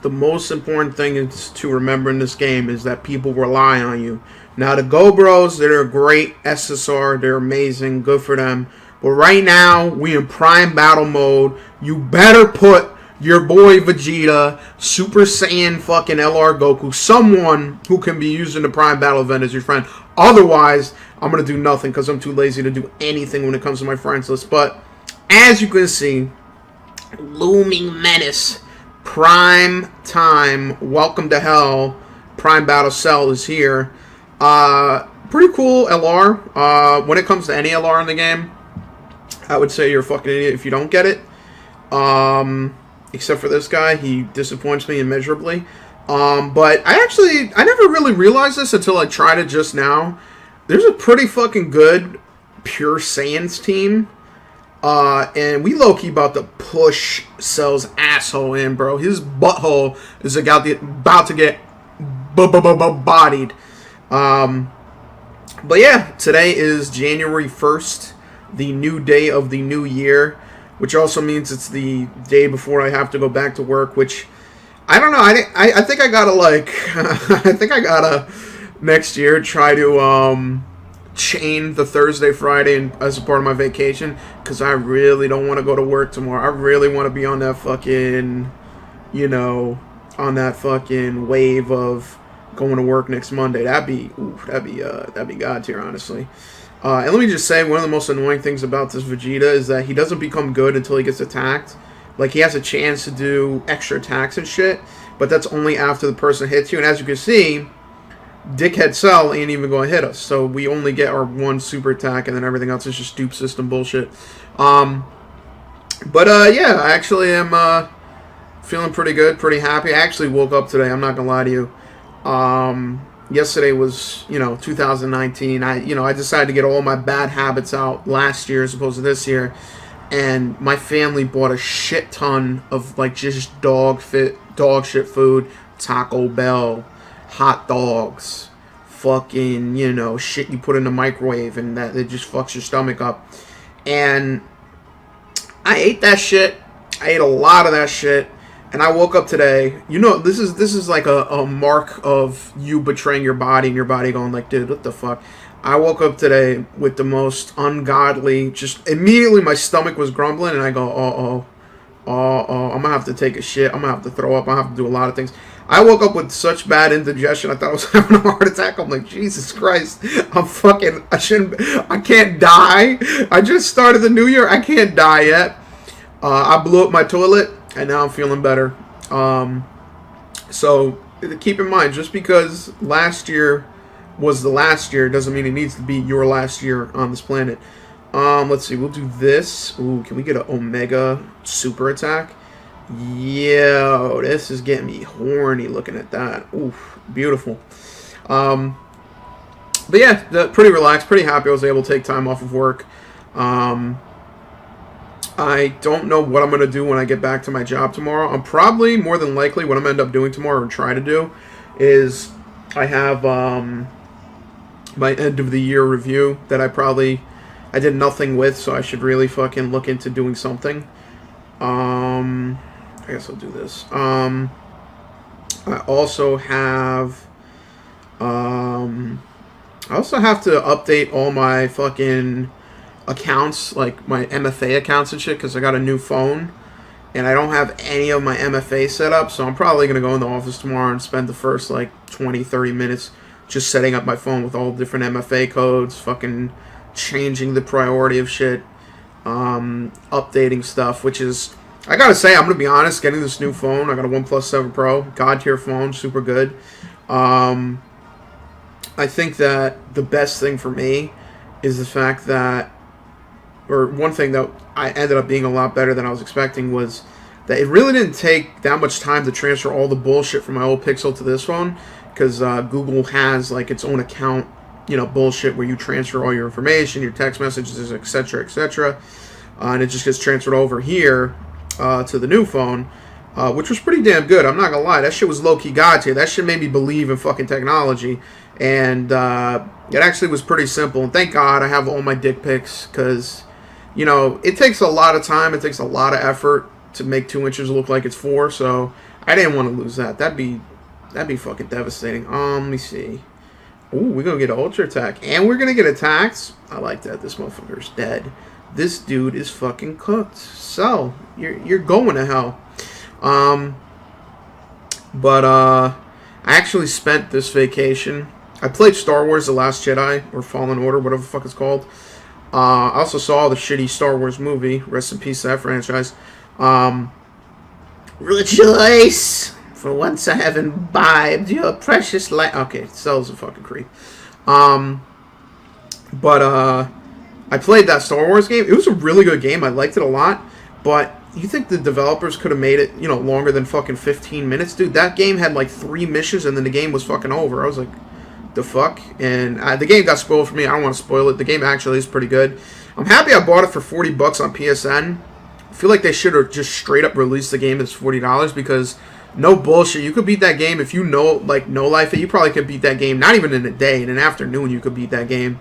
the most important thing is to remember in this game is that people rely on you. Now the Go Bros, they're a great SSR, they're amazing, good for them. But right now, we in Prime Battle mode. You better put your boy Vegeta, Super Saiyan fucking LR Goku, someone who can be used in the Prime Battle event as your friend. Otherwise, I'm going to do nothing because I'm too lazy to do anything when it comes to my friends list. But as you can see, Looming Menace, Prime Time, Welcome to Hell, Prime Battle Cell is here. Pretty cool LR. When it comes to any LR in the game, I would say you're a fucking idiot if you don't get it. Except for this guy, he disappoints me immeasurably. But I never really realized this until I tried it just now. There's a pretty fucking good Pure Saiyans team. And we low-key about to push Cell's asshole in, bro. His butthole is about to get bodied. But yeah, today is January 1st, the new day of the new year, which also means it's the day before I have to go back to work, which, I don't know, I think I gotta, like, I think I gotta, next year, try to, chain the Thursday, Friday as a part of my vacation, because I really don't want to go to work tomorrow. I really want to be on that fucking, you know, on that fucking wave of going to work next Monday. That'd be God tier, honestly. And let me just say, one of the most annoying things about this Vegeta is that he doesn't become good until he gets attacked. Like, he has a chance to do extra attacks and shit, but that's only after the person hits you. And as you can see, Dickhead Cell ain't even going to hit us. So we only get our one super attack, and then everything else is just dupe system bullshit. Yeah, I actually am feeling pretty good, pretty happy. I actually woke up today, I'm not going to lie to you. Yesterday was, 2019. I decided to get all my bad habits out last year as opposed to this year. And my family bought a shit ton of, like, just dog shit food. Taco Bell, hot dogs, fucking, shit you put in the microwave and that it just fucks your stomach up. And I ate that shit. I ate a lot of that shit. And I woke up today, this is like a mark of you betraying your body and your body going like, dude, what the fuck? I woke up today with the most ungodly, just immediately my stomach was grumbling and I go, I'm going to have to take a shit. I'm going to have to throw up. I'm going to have to do a lot of things. I woke up with such bad indigestion, I thought I was having a heart attack. I'm like, Jesus Christ, I can't die. I just started the new year. I can't die yet. I blew up my toilet. And now I'm feeling better. So keep in mind, just because last year was the last year doesn't mean it needs to be your last year on this planet. Let's see. We'll do this. Ooh, can we get an Omega super attack? Yo, this is getting me horny looking at that. Ooh, beautiful. But yeah, pretty relaxed, pretty happy. I was able to take time off of work. I don't know what I'm going to do when I get back to my job tomorrow. I'm probably, more than likely, what I'm going to end up doing tomorrow or try to do is I have my end of the year review that I did nothing with, so I should really fucking look into doing something. I guess I'll do this. I also have to update all my fucking accounts, like my MFA accounts and shit, because I got a new phone and I don't have any of my MFA set up, so I'm probably going to go in the office tomorrow and spend the first like 20-30 minutes just setting up my phone with all different MFA codes, fucking changing the priority of shit, updating stuff, which is, I gotta say, I'm going to be honest, getting this new phone, I got a OnePlus 7 Pro, God tier phone, super good. I think that the best thing for me is the fact that, or one thing that I ended up being a lot better than I was expecting, was that it really didn't take that much time to transfer all the bullshit from my old Pixel to this phone, because Google has like its own account, bullshit where you transfer all your information, your text messages, etc., etc., and it just gets transferred over here to the new phone, which was pretty damn good. I'm not gonna lie, that shit was low-key God tier. That shit made me believe in fucking technology, and it actually was pretty simple. And thank God I have all my dick pics, because it takes a lot of time, it takes a lot of effort to make 2 inches look like it's 4, so I didn't want to lose that. That'd be fucking devastating. Let me see. Ooh, we're gonna get an ultra attack, and we're gonna get attacks. I like that. This motherfucker's dead. This dude is fucking cooked. So you're going to hell. But I actually spent this vacation. I played Star Wars: The Last Jedi or Fallen Order, whatever the fuck it's called. I also saw the shitty Star Wars movie. Rest in peace to that franchise. Rejoice! For once I have imbibed your precious life. Okay, Cell's a fucking creep. But I played that Star Wars game. It was a really good game. I liked it a lot. But you think the developers could have made it, longer than fucking 15 minutes? Dude, that game had like 3 missions and then the game was fucking over. I was like, the fuck? And the game got spoiled for me. I don't want to spoil it. The game actually is pretty good. I'm happy I bought it for $40 on PSN. I feel like they should have just straight up released the game as $40 because no bullshit. You could beat that game if you know life it. You probably could beat that game not even in a day. In an afternoon, you could beat that game.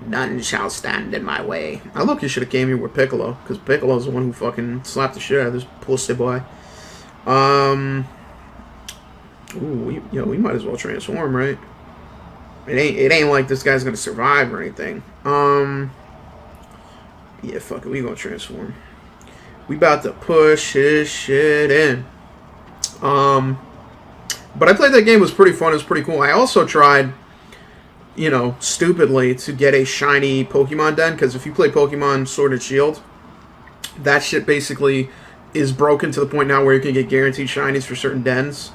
None shall stand in my way. I look, you should have came here with Piccolo because Piccolo's the one who fucking slapped the shit out of this pussy boy. Ooh, we might as well transform, right? It ain't like this guy's gonna survive or anything. Yeah, fuck it, we gonna transform. We about to push his shit in. But I played that game. It was pretty fun. It was pretty cool. I also tried, stupidly to get a shiny Pokemon den, because if you play Pokemon Sword and Shield, that shit basically is broken to the point now where you can get guaranteed shinies for certain dens.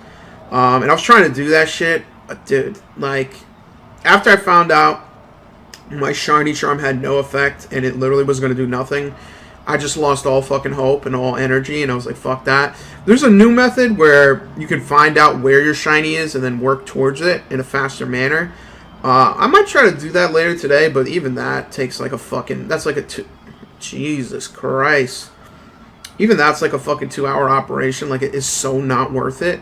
And I was trying to do that shit, but dude, like, after I found out my shiny charm had no effect and it literally was going to do nothing, I just lost all fucking hope and all energy, and I was like, fuck that. There's a new method where you can find out where your shiny is and then work towards it in a faster manner. I might try to do that later today, but even that takes like a fucking... That's like a... Jesus Christ. Even that's like a fucking 2-hour operation. Like, it is so not worth it.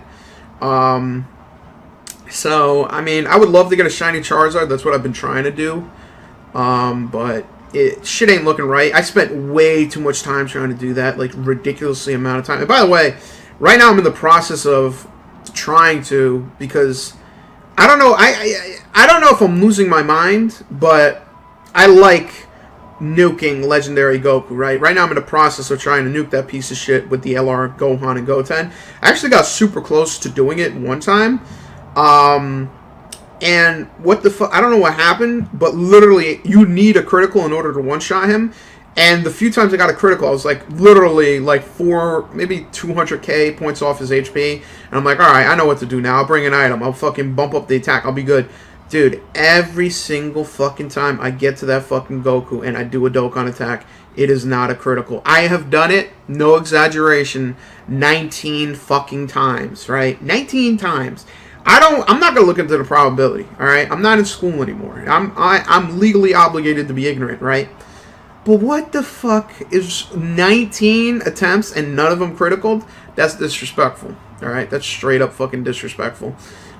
So, I mean, I would love to get a shiny Charizard. That's what I've been trying to do. But shit ain't looking right. I spent way too much time trying to do that. Like, ridiculously amount of time. And by the way, right now I'm in the process of trying to, because... I don't know. I don't know if I'm losing my mind, but I like nuking Legendary Goku, right? Right now I'm in the process of trying to nuke that piece of shit with the LR Gohan and Goten. I actually got super close to doing it one time. And what the fuck? I don't know what happened, but literally you need a critical in order to one-shot him. And the few times I got a critical, I was like literally like 4, maybe 200k points off his HP. And I'm like, alright, I know what to do now. I'll bring an item. I'll fucking bump up the attack. I'll be good. Dude, every single fucking time I get to that fucking Goku and I do a Dokkan attack, it is not a critical. I have done it, no exaggeration, 19 fucking times, right? 19 times. I'm not gonna look into the probability, alright? I'm not in school anymore. I'm legally obligated to be ignorant, right? But what the fuck is 19 attempts and none of them critical? That's disrespectful. Alright, that's straight up fucking disrespectful.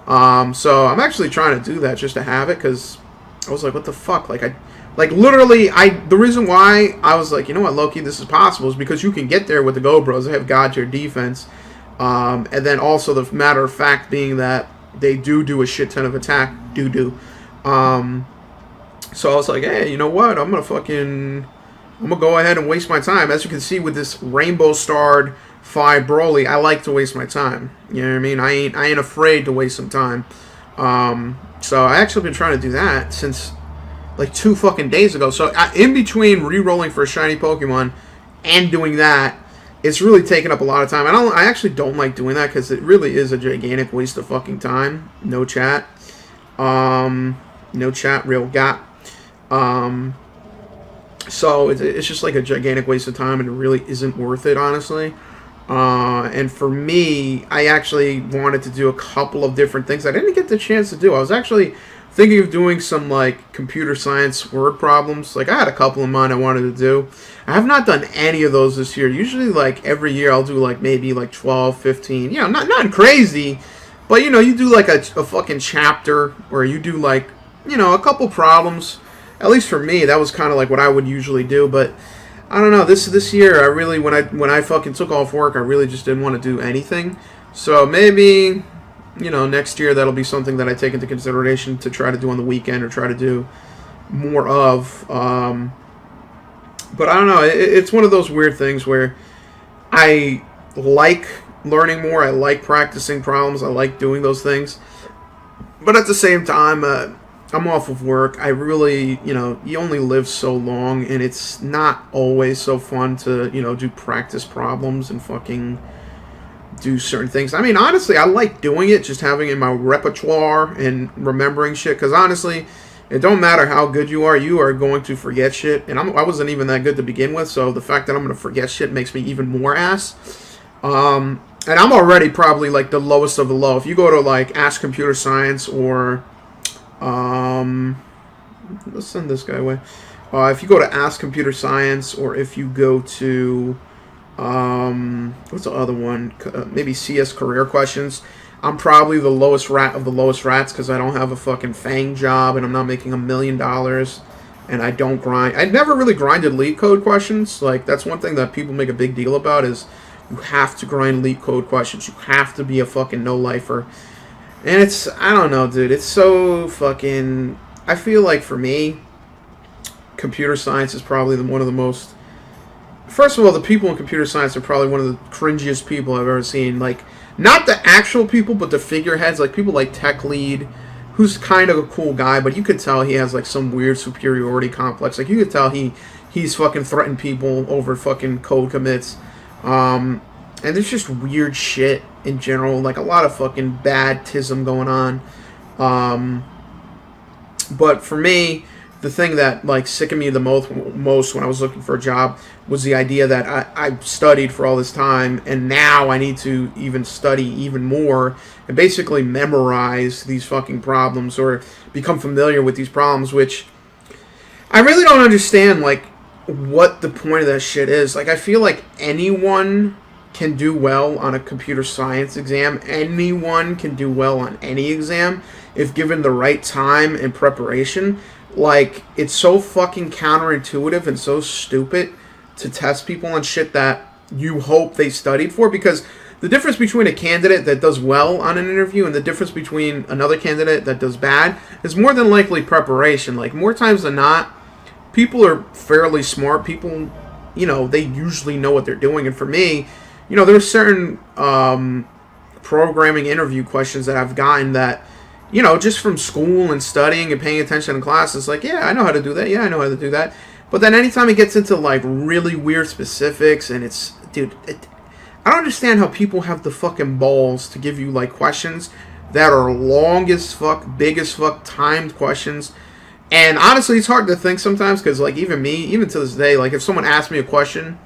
So I'm actually trying to do that just to have it, because I was like, what the fuck? The reason why I was like, you know what, Loki, this is possible is because you can get there with the Go Bros. They have god tier defense. And then also the matter of fact being that they do a shit ton of attack. So I was like, hey, you know what? I'm gonna go ahead and waste my time. As you can see with this Rainbow Starred 5 Broly, I like to waste my time. You know what I mean? I ain't afraid to waste some time. So I actually been trying to do that since like 2 fucking days ago. So in between re-rolling for a shiny Pokemon and doing that, it's really taken up a lot of time. I actually don't like doing that because it really is a gigantic waste of fucking time. No chat. No chat, real got. So it's just like a gigantic waste of time, and it really isn't worth it, honestly. And for me, I actually wanted to do a couple of different things I didn't get the chance to do. I was actually thinking of doing some like computer science word problems. Like, I had a couple in mind I wanted to do. I have not done any of those this year. Usually, like, every year I'll do like maybe like 12, 15. You know, not crazy, but you know, you do like a fucking chapter where you do like, you know, a couple problems. At least for me, that was kind of like what I would usually do. But I don't know. This year, I really when I fucking took off work, I really just didn't want to do anything. So maybe, next year that'll be something that I take into consideration to try to do on the weekend or try to do more of. But I don't know. It's one of those weird things where I like learning more. I like practicing problems. I like doing those things. But at the same time, I'm off of work. I really, you only live so long, and it's not always so fun to, do practice problems and fucking do certain things. I mean, honestly, I like doing it, just having it in my repertoire and remembering shit. Because honestly, it don't matter how good you are going to forget shit. And I wasn't even that good to begin with, so the fact that I'm going to forget shit makes me even more ass. And I'm already probably like the lowest of the low. If you go to like Ask Computer Science or let's send this guy away. If you go to Ask Computer Science or if you go to what's the other one? Maybe CS Career Questions. I'm probably the lowest rat of the lowest rats because I don't have a fucking FANG job and I'm not making $1 million and I don't grind. I never really grinded leak code questions. Like that's one thing that people make a big deal about is you have to grind leak code questions. You have to be a fucking no-lifer. And it's, I don't know, dude. It's so fucking, I feel like for me, computer science is probably one of the most, first of all, the people in computer science are probably one of the cringiest people I've ever seen. Like, not the actual people, but the figureheads. Like, people like Tech Lead, who's kind of a cool guy, but you could tell he has, like, some weird superiority complex. Like, you could tell he's fucking threatened people over fucking code commits. And there's just weird shit in general. Like, a lot of fucking bad tism going on. But for me, the thing that like sickened me the most when I was looking for a job was the idea that I studied for all this time and now I need to even study even more and basically memorize these fucking problems or become familiar with these problems, which I really don't understand like what the point of that shit is. Like I feel like anyone can do well on a computer science exam. Anyone can do well on any exam if given the right time and preparation. Like, it's so fucking counterintuitive and so stupid to test people on shit that you hope they studied for, because the difference between a candidate that does well on an interview and the difference between another candidate that does bad is more than likely preparation. Like, more times than not, people are fairly smart. People, they usually know what they're doing. And for me, there's certain programming interview questions that I've gotten that, just from school and studying and paying attention in class, it's like, yeah, I know how to do that. Yeah, I know how to do that. But then anytime it gets into, like, really weird specifics and it's, dude, I don't understand how people have the fucking balls to give you, like, questions that are long as fuck, big as fuck, timed questions. And honestly, it's hard to think sometimes because, like, even me, even to this day, like, if someone asks me a question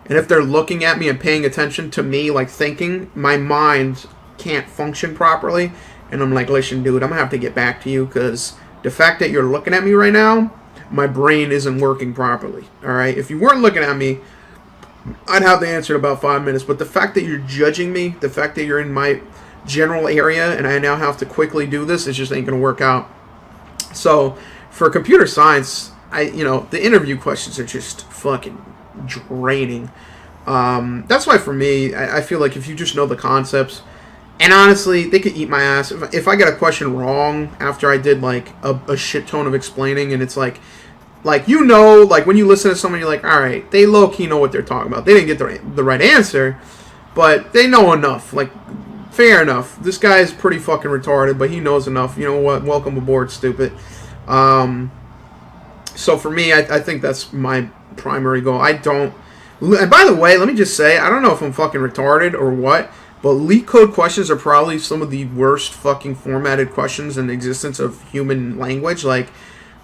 and if they're looking at me and paying attention to me, like, thinking, my mind can't function properly. And I'm like, listen, dude, I'm going to have to get back to you because the fact that you're looking at me right now, my brain isn't working properly. All right? If you weren't looking at me, I'd have the answer in about 5 minutes. But the fact that you're judging me, the fact that you're in my general area and I now have to quickly do this, it just ain't going to work out. So for computer science, the interview questions are just fucking draining. That's why for me, I feel like if you just know the concepts, and honestly, they could eat my ass. If I get a question wrong after I did, like, a shit ton of explaining, and it's like, when you listen to someone, you're like, all right, they low-key know what they're talking about. They didn't get the right answer, but they know enough. Like, fair enough. This guy is pretty fucking retarded, but he knows enough. You know what? Welcome aboard, stupid. So for me, I think that's my primary goal. And by the way, let me just say, I don't know if I'm fucking retarded or what, but leak code questions are probably some of the worst fucking formatted questions in the existence of human language. Like,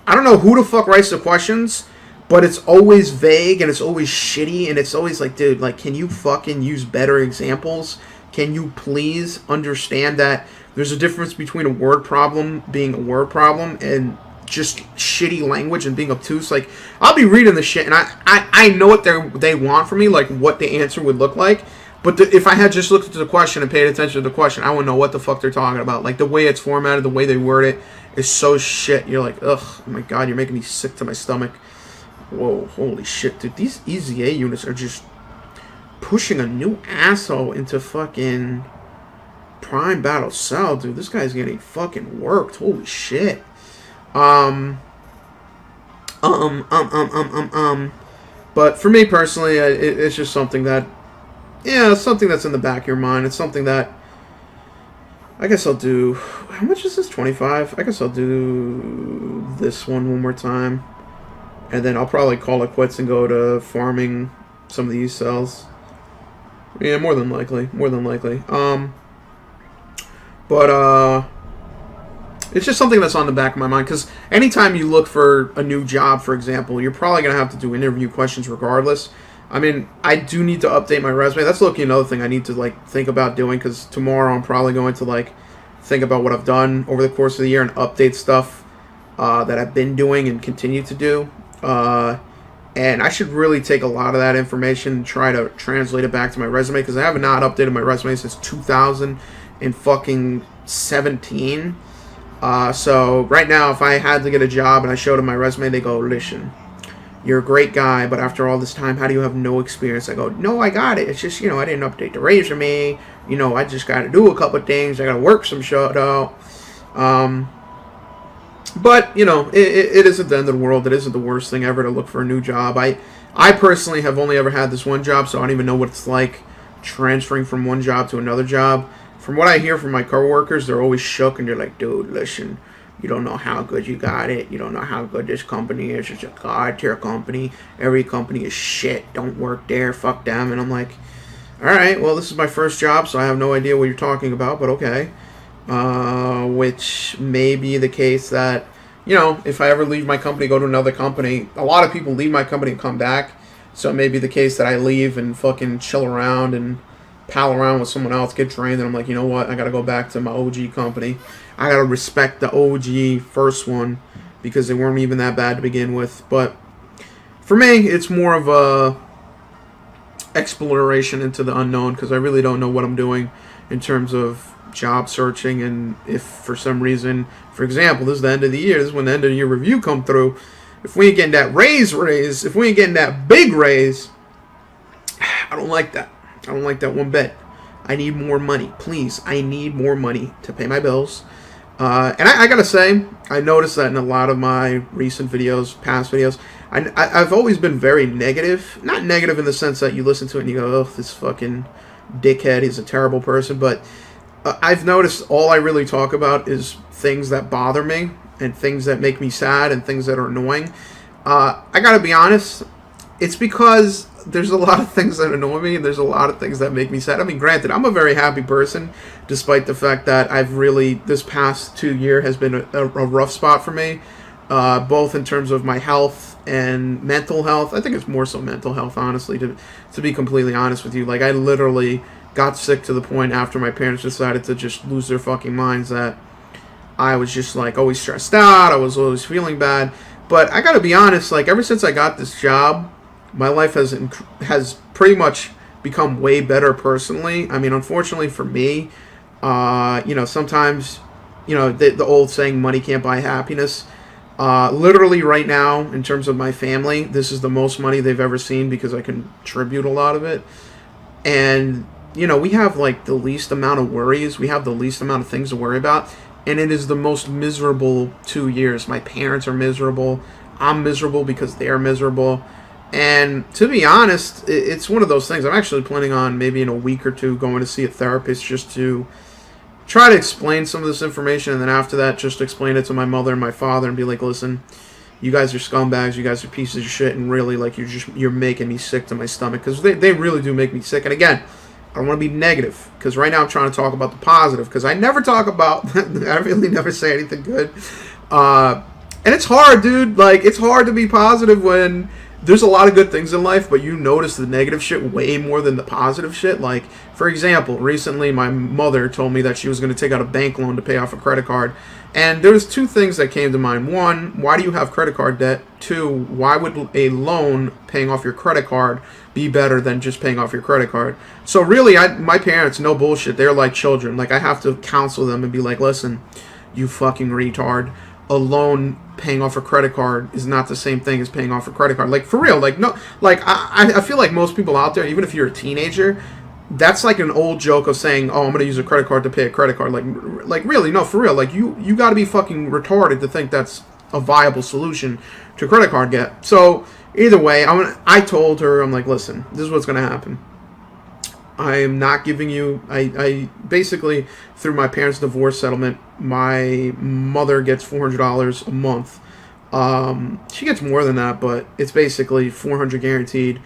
I don't know who the fuck writes the questions, but it's always vague and it's always shitty and it's always like, dude, like, can you fucking use better examples? Can you please understand that there's a difference between a word problem being a word problem and just shitty language and being obtuse? Like, I'll be reading the shit and I know what they want from me, like what the answer would look like. But if I had just looked at the question and paid attention to the question, I wouldn't know what the fuck they're talking about. Like, the way it's formatted, the way they word it is so shit. You're like, ugh, oh my god, you're making me sick to my stomach. Whoa, holy shit, dude. These EZA units are just pushing a new asshole into fucking Prime Battle Cell, dude. This guy's getting fucking worked. Holy shit. But for me personally, it's just something that, yeah, it's something that's in the back of your mind. It's something that I guess I'll do. How much is this? 25? I guess I'll do this one more time. And then I'll probably call it quits and go to farming some of these cells. Yeah, more than likely. More than likely. It's just something that's on the back of my mind. Because anytime you look for a new job, for example, you're probably going to have to do interview questions regardless. I mean, I do need to update my resume. That's looking another thing I need to, like, think about doing. Because tomorrow I'm probably going to, like, think about what I've done over the course of the year and update stuff that I've been doing and continue to do. And I should really take a lot of that information and try to translate it back to my resume, because I have not updated my resume since 2017. So right now, if I had to get a job and I showed them my resume, they go, listen, you're a great guy, but after all this time, how do you have no experience? I go, no, I got it. It's just, I didn't update the resume. I just got to do a couple of things. I got to work some shit out. But, it isn't the end of the world. It isn't the worst thing ever to look for a new job. I personally have only ever had this one job, so I don't even know what it's like transferring from one job to another job. From what I hear from my coworkers, they're always shook, and they're like, dude, listen, you don't know how good you got it. You don't know how good this company is. It's a god-tier company. Every company is shit. Don't work there. Fuck them. And I'm like, all right, well, this is my first job, so I have no idea what you're talking about, but okay. Which may be the case that, if I ever leave my company, go to another company, a lot of people leave my company and come back. So it may be the case that I leave and fucking chill around and pal around with someone else, get trained, and I'm like, you know what, I gotta go back to my OG company. I gotta respect the OG first one, because they weren't even that bad to begin with. But for me, it's more of a exploration into the unknown, because I really don't know what I'm doing in terms of job searching. And if for some reason, for example, this is the end of the year, this is when the end of the year review come through, if we ain't getting that raise, if we ain't getting that big raise, I don't like that. I don't like that one bit. I need more money. Please, I need more money to pay my bills. And I gotta say, I noticed that in a lot of my recent videos, past videos, I've always been very negative. Not negative in the sense that you listen to it and you go, oh, this fucking dickhead, he's a terrible person. But I've noticed all I really talk about is things that bother me and things that make me sad and things that are annoying. I gotta be honest, it's because there's a lot of things that annoy me and there's a lot of things that make me sad. I mean, granted, I'm a very happy person, despite the fact that this past 2 years has been a rough spot for me, both in terms of my health and mental health. I think it's more so mental health, honestly, to be completely honest with you. Like, I literally got sick to the point after my parents decided to just lose their fucking minds that I was just, like, always stressed out. I was always feeling bad. But I gotta be honest, like, ever since I got this job, my life has pretty much become way better personally. I mean, unfortunately for me, sometimes, the old saying, money can't buy happiness. Literally right now, in terms of my family, this is the most money they've ever seen because I contribute a lot of it. And, we have, like, the least amount of worries. We have the least amount of things to worry about. And it is the most miserable 2 years. My parents are miserable. I'm miserable because they're miserable. And to be honest, it's one of those things. I'm actually planning on maybe in a week or two going to see a therapist just to try to explain some of this information. And then after that, just explain it to my mother and my father and be like, listen, you guys are scumbags. You guys are pieces of shit. And really, like, you're making me sick to my stomach, because they really do make me sick. And again, I don't want to be negative, because right now I'm trying to talk about the positive, because I never talk about, I really never say anything good. And it's hard, dude. Like, it's hard to be positive when there's a lot of good things in life, but you notice the negative shit way more than the positive shit. Like, for example, recently my mother told me that she was going to take out a bank loan to pay off a credit card. And there was two things that came to mind. One, why do you have credit card debt? Two, why would a loan paying off your credit card be better than just paying off your credit card? So really, my parents, no bullshit, they're like children. Like, I have to counsel them and be like, listen, you fucking retard. A loan paying off a credit card is not the same thing as paying off a credit card. Like, for real. Like, no, like, I feel like most people out there, even if you're a teenager, that's like an old joke of saying, "Oh, I'm gonna use a credit card to pay a credit card." Like really, no, for real. Like you got to be fucking retarded to think that's a viable solution to credit card debt. So either way, I told her, I'm like, listen, this is what's gonna happen. I am not giving you. I basically, through my parents' divorce settlement, my mother gets $400 a month. She gets more than that, but it's basically $400 guaranteed.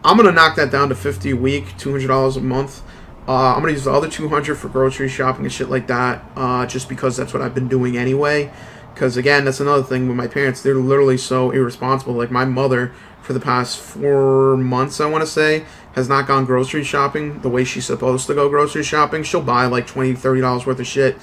I'm gonna knock that down to $50 a week, $200 a month. I'm gonna use the other $200 for grocery shopping and shit like that, just because that's what I've been doing anyway. Because again, that's another thing with my parents. They're literally so irresponsible. Like my mother, for the past 4 months, I want to say, has not gone grocery shopping the way she's supposed to go grocery shopping. She'll buy like $20, $30 worth of shit,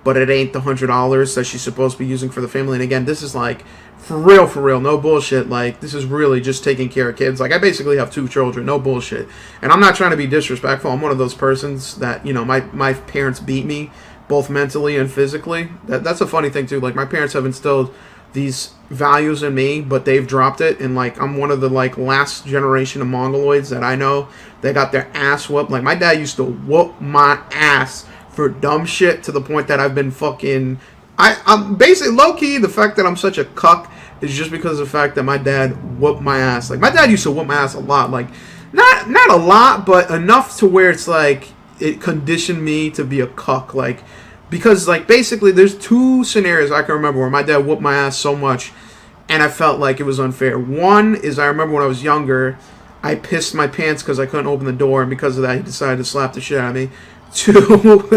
but it ain't the $100 that she's supposed to be using for the family. And again, this is like for real, no bullshit. Like this is really just taking care of kids. Like I basically have 2 children, no bullshit. And I'm not trying to be disrespectful. I'm one of those persons that, you know, my parents beat me both mentally and physically. That's a funny thing too. Like my parents have instilled these values in me, but they've dropped it, and like I'm one of the like last generation of mongoloids that I know that got their ass whooped. Like my dad used to whoop my ass for dumb shit to the point that I've been fucking I'm basically low-key. The fact that I'm such a cuck is just because of the fact that my dad whooped my ass. Like my dad used to whoop my ass a lot, like not a lot, but enough to where it's like it conditioned me to be a cuck. Like because like basically there's 2 scenarios I can remember where my dad whooped my ass so much and I felt like it was unfair. One is I remember when I was younger, I pissed my pants because I couldn't open the door, and because of that he decided to slap the shit out of me. Two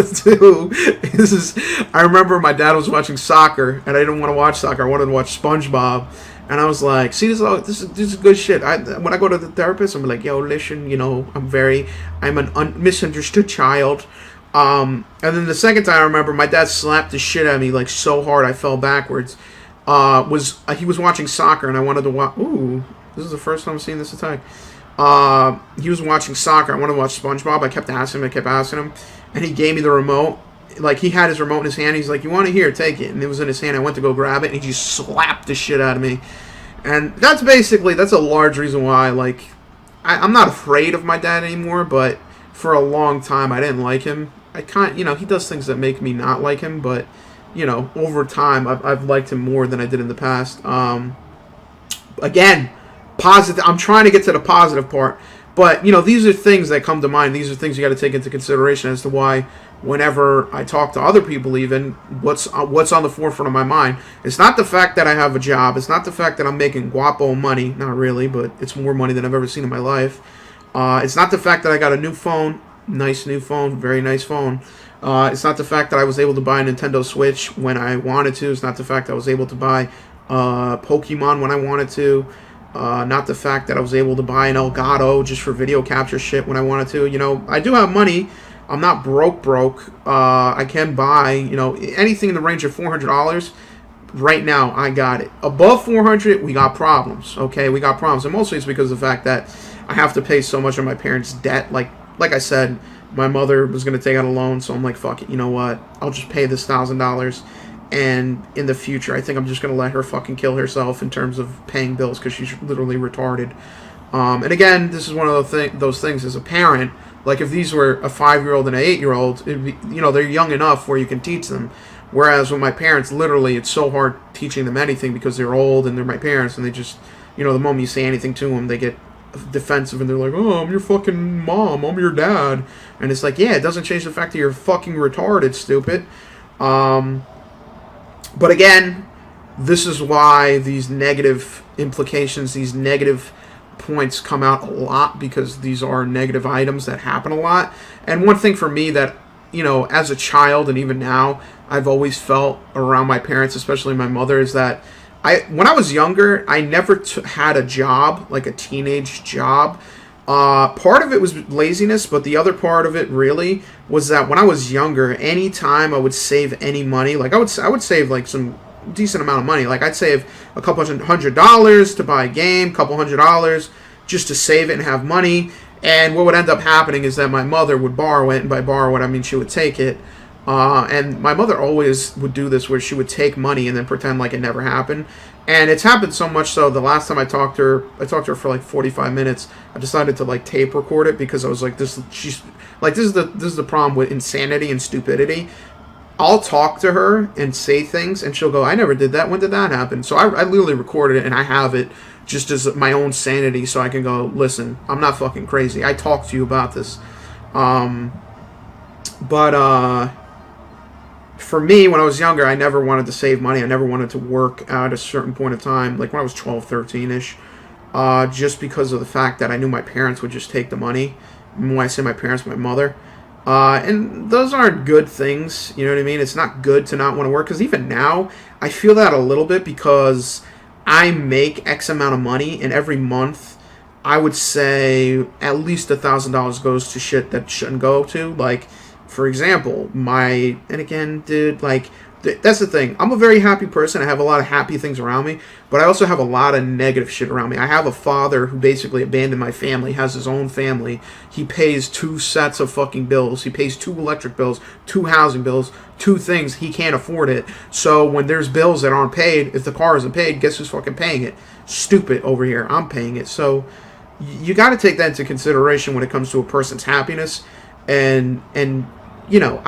is I remember my dad was watching soccer and I didn't want to watch soccer. I wanted to watch SpongeBob, and I was like, "See, this is good shit." When I go to the therapist, I'm like, "Yo, listen, you know, I'm an misunderstood child." And then the second time I remember, my dad slapped the shit out of me like so hard I fell backwards. He was watching soccer and I wanted to watch. Ooh, this is the first time I'm seeing this attack. He was watching soccer. I wanted to watch SpongeBob. I kept asking him, and he gave me the remote. Like he had his remote in his hand. He's like, "You want it? Here, take it." And it was in his hand. I went to go grab it, and he just slapped the shit out of me. And that's a large reason why, like, I'm not afraid of my dad anymore. But for a long time, I didn't like him. He does things that make me not like him. But over time, I've liked him more than I did in the past. Again. Positive. I'm trying to get to the positive part, but these are things that come to mind. These are things you got to take into consideration as to why, whenever I talk to other people, even what's on the forefront of my mind. It's not the fact that I have a job. It's not the fact that I'm making guapo money. Not really, but it's more money than I've ever seen in my life. It's not the fact that I got a new phone, nice new phone, very nice phone. It's not the fact that I was able to buy a Nintendo Switch when I wanted to. It's not the fact that I was able to buy Pokemon when I wanted to. Not the fact that I was able to buy an Elgato just for video capture shit when I wanted to. I do have money. I'm not broke. I can buy, anything in the range of $400. Right now, I got it. Above 400, we got problems. Okay, we got problems. And mostly it's because of the fact that I have to pay so much of my parents' debt. Like I said, my mother was going to take out a loan, so I'm like, fuck it. You know what? I'll just pay this $1,000. And in the future, I think I'm just going to let her fucking kill herself in terms of paying bills because she's literally retarded. And again, this is one of those things as a parent. Like if these were a 5-year-old and an 8-year-old, it'd be, they're young enough where you can teach them. Whereas with my parents, literally, it's so hard teaching them anything because they're old and they're my parents, and they just, the moment you say anything to them, they get defensive and they're like, "Oh, I'm your fucking mom, I'm your dad," and it's like, yeah, it doesn't change the fact that you're fucking retarded, stupid. But again, this is why these negative implications, these negative points come out a lot, because these are negative items that happen a lot. And one thing for me that, as a child and even now, I've always felt around my parents, especially my mother, is that when I was younger, I never had a job, like a teenage job. Part of it was laziness, but the other part of it really was that when I was younger, anytime I would save any money, like I would save like some decent amount of money. Like I'd save a couple $100 to buy a game, couple $100 just to save it and have money. And what would end up happening is that my mother would borrow it, and by borrow it I mean she would take it. And my mother always would do this where she would take money and then pretend like it never happened. And it's happened so much so the last time I talked to her for like 45 minutes. I decided to like tape record it because I was like, this is the problem with insanity and stupidity. I'll talk to her and say things and she'll go, I never did that. When did that happen? So I literally recorded it and I have it just as my own sanity so I can go, listen, I'm not fucking crazy. I talked to you about this. For me, when I was younger, I never wanted to save money. I never wanted to work at a certain point of time, like when I was 12, 13-ish, just because of the fact that I knew my parents would just take the money. And when I say my parents, my mother. And those aren't good things, you know what I mean? It's not good to not want to work, because even now, I feel that a little bit because I make X amount of money, and every month, I would say at least $1,000 goes to shit that shouldn't go to, like... For example, and again, dude, like, that's the thing. I'm a very happy person. I have a lot of happy things around me, but I also have a lot of negative shit around me. I have a father who basically abandoned my family, has his own family. He pays 2 sets of fucking bills. He pays 2 electric bills, 2 housing bills, 2 things. He can't afford it. So when there's bills that aren't paid, if the car isn't paid, guess who's fucking paying it? Stupid over here. I'm paying it. So you got to take that into consideration when it comes to a person's happiness. And you know,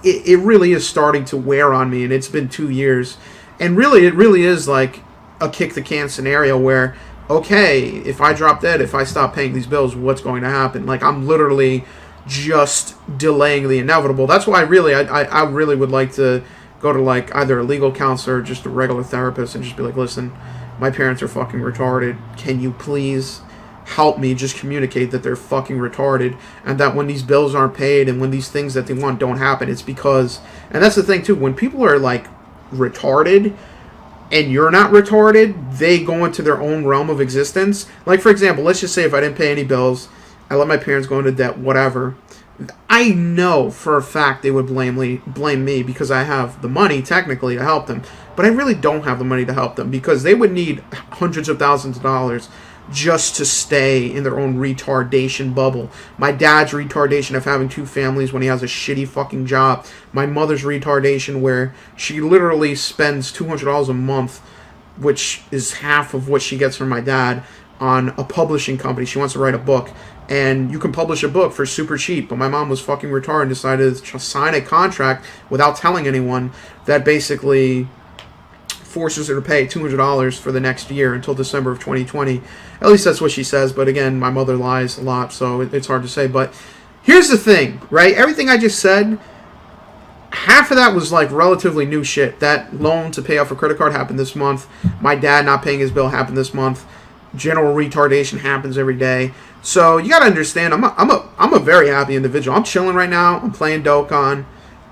it really is starting to wear on me, and it's been 2 years, and really, it really is like a kick the can scenario where, okay, if I drop dead, if I stop paying these bills, what's going to happen? Like, I'm literally just delaying the inevitable. That's why I really would like to go to like either a legal counselor or just a regular therapist and just be like, listen, my parents are fucking retarded. Can you please help me just communicate that they're fucking retarded, and that when these bills aren't paid and when these things that they want don't happen, it's because... And that's the thing too, when people are like retarded and you're not retarded, they go into their own realm of existence. Like, for example, let's just say if I didn't pay any bills, I let my parents go into debt, whatever, I know for a fact they would blame me because I have the money technically to help them, but I really don't have the money to help them because they would need hundreds of thousands of dollars just to stay in their own retardation bubble. My dad's retardation of having 2 families when he has a shitty fucking job. My mother's retardation where she literally spends $200 a month, which is half of what she gets from my dad, on a publishing company. She wants to write a book. And you can publish a book for super cheap, but my mom was fucking retarded and decided to sign a contract without telling anyone that basically forces her to pay $200 for the next year until December of 2020. At least that's what she says, but again, my mother lies a lot, so it's hard to say. But here's the thing, right? Everything I just said, half of that was like relatively new shit. That loan to pay off a credit card happened this month. My dad not paying his bill happened this month. General retardation happens every day. So you gotta understand, I'm a very happy individual. I'm chilling right now. I'm playing Dokkan.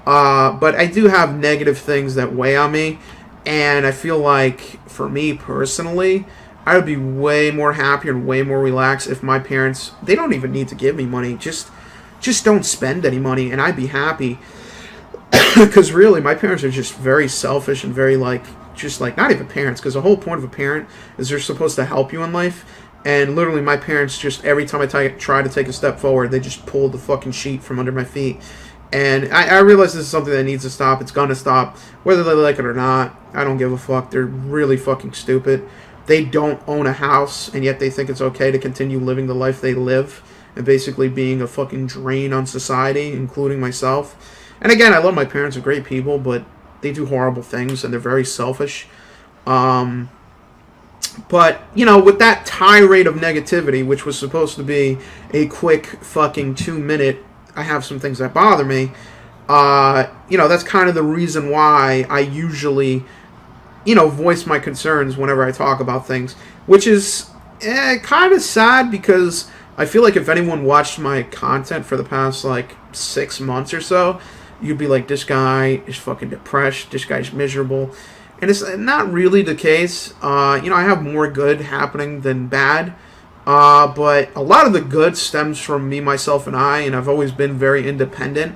But I do have negative things that weigh on me. And I feel like, for me personally, I would be way more happier and way more relaxed if my parents, they don't even need to give me money. Just don't spend any money, and I'd be happy. Because really, my parents are just very selfish and very, like, just like, not even parents, because the whole point of a parent is they're supposed to help you in life. And literally, my parents just, every time I try to take a step forward, they just pulled the fucking sheet from under my feet. And I realize this is something that needs to stop. It's gonna stop. Whether they like it or not, I don't give a fuck. They're really fucking stupid. They don't own a house, and yet they think it's okay to continue living the life they live and basically being a fucking drain on society, including myself. And again, I love my parents. They're great people, but they do horrible things, and they're very selfish. But, you know, with that tirade of negativity, which was supposed to be a quick fucking 2-minute, I have some things that bother me, you know, that's kind of the reason why I usually, you know, voice my concerns whenever I talk about things, which is kind of sad because I feel like if anyone watched my content for the past, like, 6 months or so, you'd be like, this guy is fucking depressed, this guy's miserable, and it's not really the case. You know, I have more good happening than bad. But a lot of the good stems from me, myself, and I've always been very independent,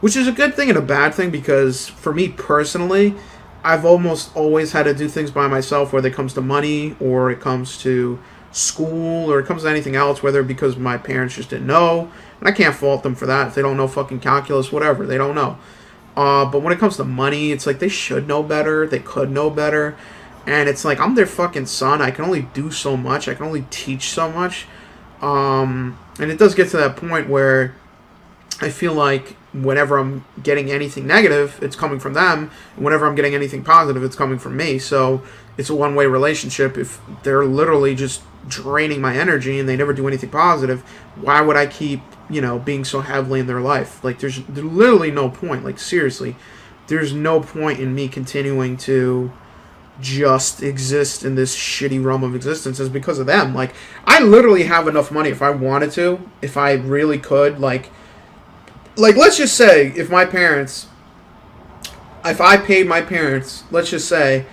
which is a good thing and a bad thing because for me personally, I've almost always had to do things by myself, whether it comes to money or it comes to school or it comes to anything else, whether because my parents just didn't know, and I can't fault them for that. If they don't know fucking calculus, whatever, they don't know. But when it comes to money, it's like they should know better. They could know better. And it's like, I'm their fucking son. I can only do so much. I can only teach so much. And it does get to that point where I feel like whenever I'm getting anything negative, it's coming from them. And whenever I'm getting anything positive, it's coming from me. So it's a one-way relationship. If they're literally just draining my energy and they never do anything positive, why would I keep, being so heavily in their life? Like, there's literally no point. Like, seriously, there's no point in me continuing to just exist in this shitty realm of existence is because of them. Like, I literally have enough money if I wanted to, if I really could, like let's just say if I paid my parents, let's just say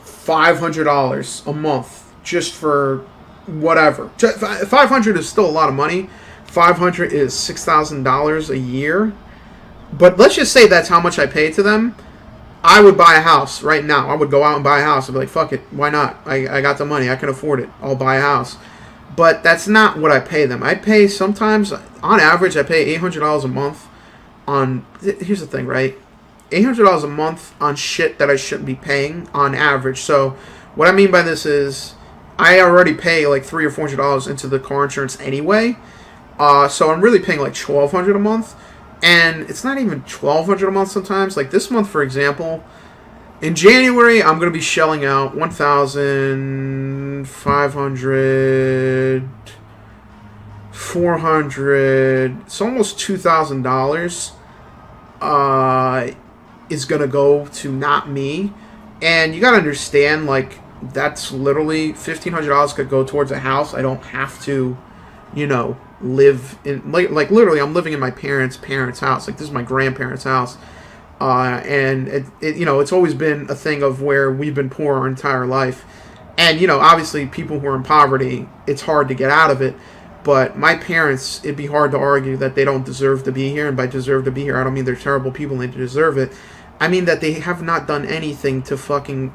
$500 a month just for whatever. $500 is still a lot of money. $500 is $6,000 a year. But let's just say that's how much I pay to them. I would buy a house right now. I would go out and buy a house. I'd be like, fuck it, why not? I got the money. I can afford it. I'll buy a house. But that's not what I pay them. I pay sometimes, on average, I pay $800 a month on, here's the thing, right? $800 a month on shit that I shouldn't be paying on average. So what I mean by this is I already pay like $300 or $400 into the car insurance anyway. So I'm really paying like $1,200 a month. And it's not even $1,200 a month sometimes. Like this month, for example, in January, I'm going to be shelling out $1,500, $400. It's almost $2,000 is going to go to not me. And you got to understand, like, that's literally $1,500 could go towards a house. I don't have to, live in, like literally I'm living in my parents' house. Like, this is my grandparents' house. And it it's always been a thing of where we've been poor our entire life. And, obviously people who are in poverty, it's hard to get out of it. But my parents, it'd be hard to argue that they don't deserve to be here. And by deserve to be here, I don't mean they're terrible people and they deserve it. I mean that they have not done anything to fucking,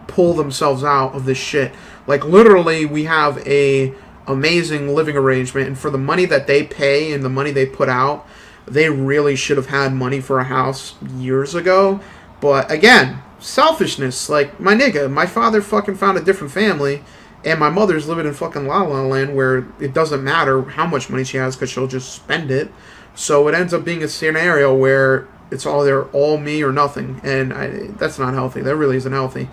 pull themselves out of this shit. Like, literally, we have a amazing living arrangement. And for the money that they pay and the money they put out, they really should have had money for a house years ago. But, again, selfishness. Like, my nigga, my father fucking found a different family. And my mother's living in fucking La La Land where it doesn't matter how much money she has because she'll just spend it. So it ends up being a scenario where it's all me or nothing. And that's not healthy. That really isn't healthy.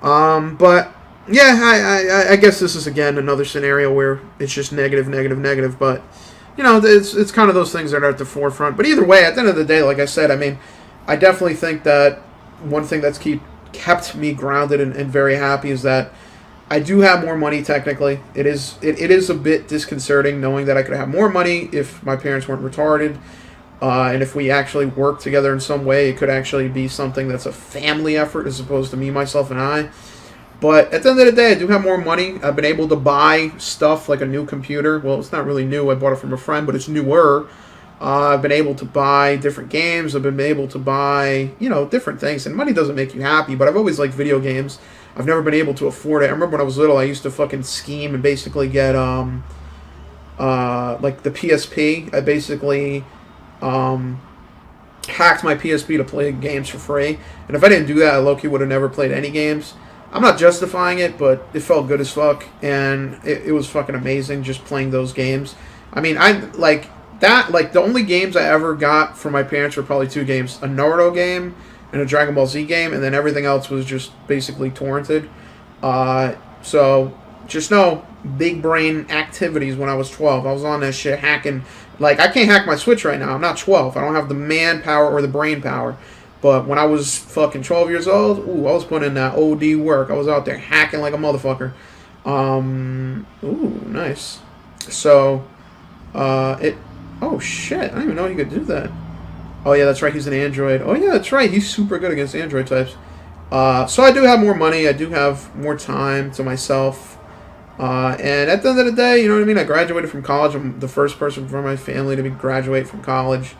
But, yeah, I guess this is, again, another scenario where it's just negative. But, it's kind of those things that are at the forefront. But either way, at the end of the day, like I said, I mean, I definitely think that one thing that's kept me grounded and very happy is that I do have more money technically. It is a bit disconcerting knowing that I could have more money if my parents weren't retarded. And if we actually work together in some way, it could actually be something that's a family effort as opposed to me, myself, and I. But at the end of the day, I do have more money. I've been able to buy stuff like a new computer. Well, it's not really new. I bought it from a friend, but it's newer. I've been able to buy different games. I've been able to buy, different things. And money doesn't make you happy, but I've always liked video games. I've never been able to afford it. I remember when I was little, I used to fucking scheme and basically get, like the PSP. I basically, hacked my PSP to play games for free. And if I didn't do that, I low-key would have never played any games. I'm not justifying it, but it felt good as fuck. And it was fucking amazing just playing those games. I mean, the only games I ever got from my parents were probably two games. A Naruto game and a Dragon Ball Z game, and then everything else was just basically torrented. So, just know, big brain activities when I was 12. I was on that shit hacking. Like, I can't hack my Switch right now. I'm not 12. I don't have the manpower or the brain power. But when I was fucking 12 years old, I was putting in that OD work. I was out there hacking like a motherfucker. Nice. So, oh shit, I didn't even know you could do that. Oh yeah, that's right, he's an Android. Oh yeah, that's right, he's super good against Android types. So I do have more money, I do have more time to myself. And at the end of the day, you know what I mean, I graduated from college. I'm the first person from my family to graduate from college.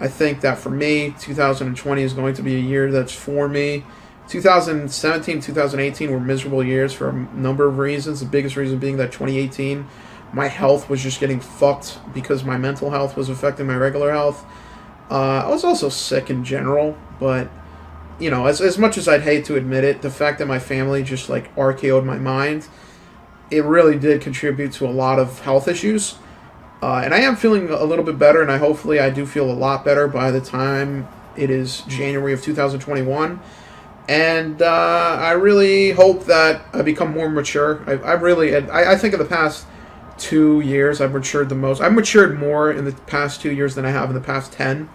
I think that for me, 2020 is going to be a year that's for me. 2017, 2018 were miserable years for a number of reasons. The biggest reason being that 2018 my health was just getting fucked because my mental health was affecting my regular health. I was also sick in general, but as much as I'd hate to admit it, the fact that my family just like RKO'd my mind, it really did contribute to a lot of health issues. And I am feeling a little bit better, and I do feel a lot better by the time it is January of 2021. And I really hope that I become more mature. I think in the past 2 years I've matured the most. I've matured more in the past 2 years than I have in the past 10,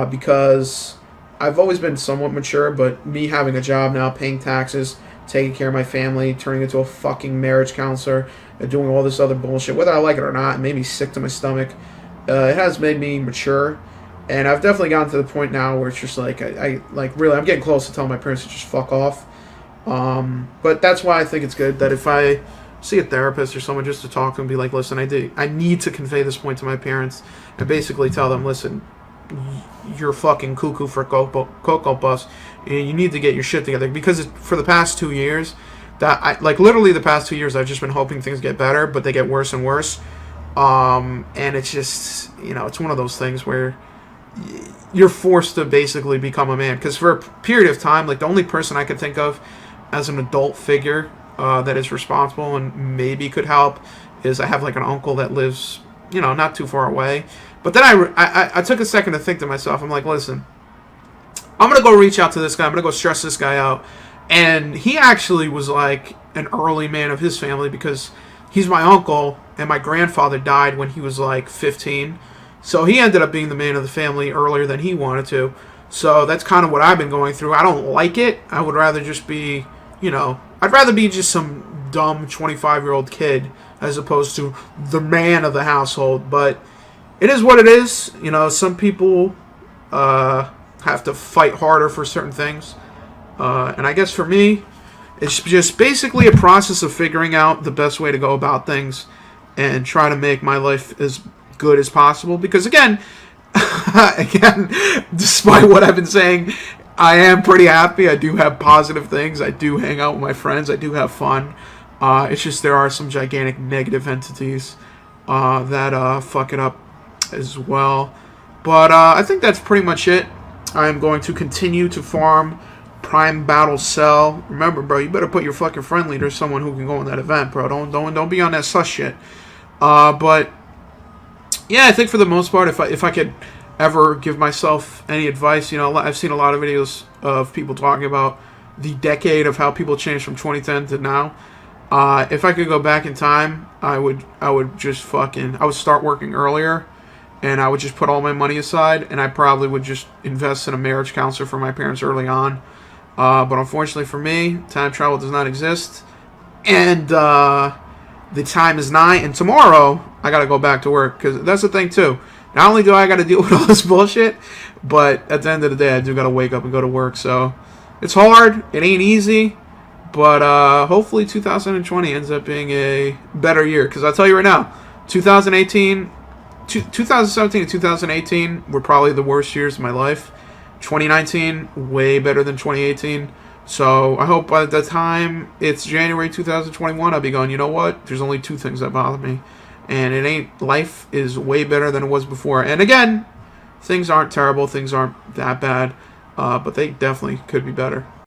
because I've always been somewhat mature, but me having a job now, paying taxes, taking care of my family, turning into a fucking marriage counselor, and doing all this other bullshit, whether I like it or not, it made me sick to my stomach. It has made me mature, and I've definitely gotten to the point now where it's just like, I'm getting close to telling my parents to just fuck off. But that's why I think it's good that if I see a therapist or someone, just to talk to them, be like, listen, I need to convey this point to my parents, and basically tell them, listen, you're fucking cuckoo for Cocoa Puffs, and you need to get your shit together, because for the past 2 years, literally the past 2 years, I've just been hoping things get better, but they get worse and worse. And it's just, it's one of those things where you're forced to basically become a man, because for a period of time, like, the only person I could think of as an adult figure that is responsible and maybe could help is I have like an uncle that lives, not too far away. But then I took a second to think to myself. I'm like, listen, I'm going to go reach out to this guy. I'm going to go stress this guy out. And he actually was like an early man of his family, because he's my uncle, and my grandfather died when he was like 15. So he ended up being the man of the family earlier than he wanted to. So that's kind of what I've been going through. I don't like it. I would rather just be, I'd rather be just some dumb 25-year-old kid as opposed to the man of the household. But it is what it is. Some people have to fight harder for certain things. And I guess for me, it's just basically a process of figuring out the best way to go about things and try to make my life as good as possible. Because again, despite what I've been saying, I am pretty happy. I do have positive things. I do hang out with my friends. I do have fun. It's just there are some gigantic negative entities that fuck it up as well. But I think that's pretty much it. I am going to continue to farm Prime Battle Cell. Remember, bro, you better put your fucking friend leader, someone who can go in that event, bro. Don't be on that sus shit. But yeah, I think for the most part, if I could ever give myself any advice, I've seen a lot of videos of people talking about the decade of how people changed from 2010 to now. If I could go back in time, I would start working earlier, and I would just put all my money aside, and I probably would just invest in a marriage counselor for my parents early on. But unfortunately for me, time travel does not exist, and the time is nigh, and tomorrow I gotta go back to work, because that's the thing too. Not only do I gotta deal with all this bullshit, but at the end of the day, I do gotta wake up and go to work. So it's hard. It ain't easy. But hopefully 2020 ends up being a better year. Because I'll tell you right now, 2017 and 2018 were probably the worst years of my life. 2019, way better than 2018. So I hope by the time it's January 2021, I'll be going, you know what? There's only two things that bother me. And life is way better than it was before. And again, things aren't terrible. Things aren't that bad. But they definitely could be better.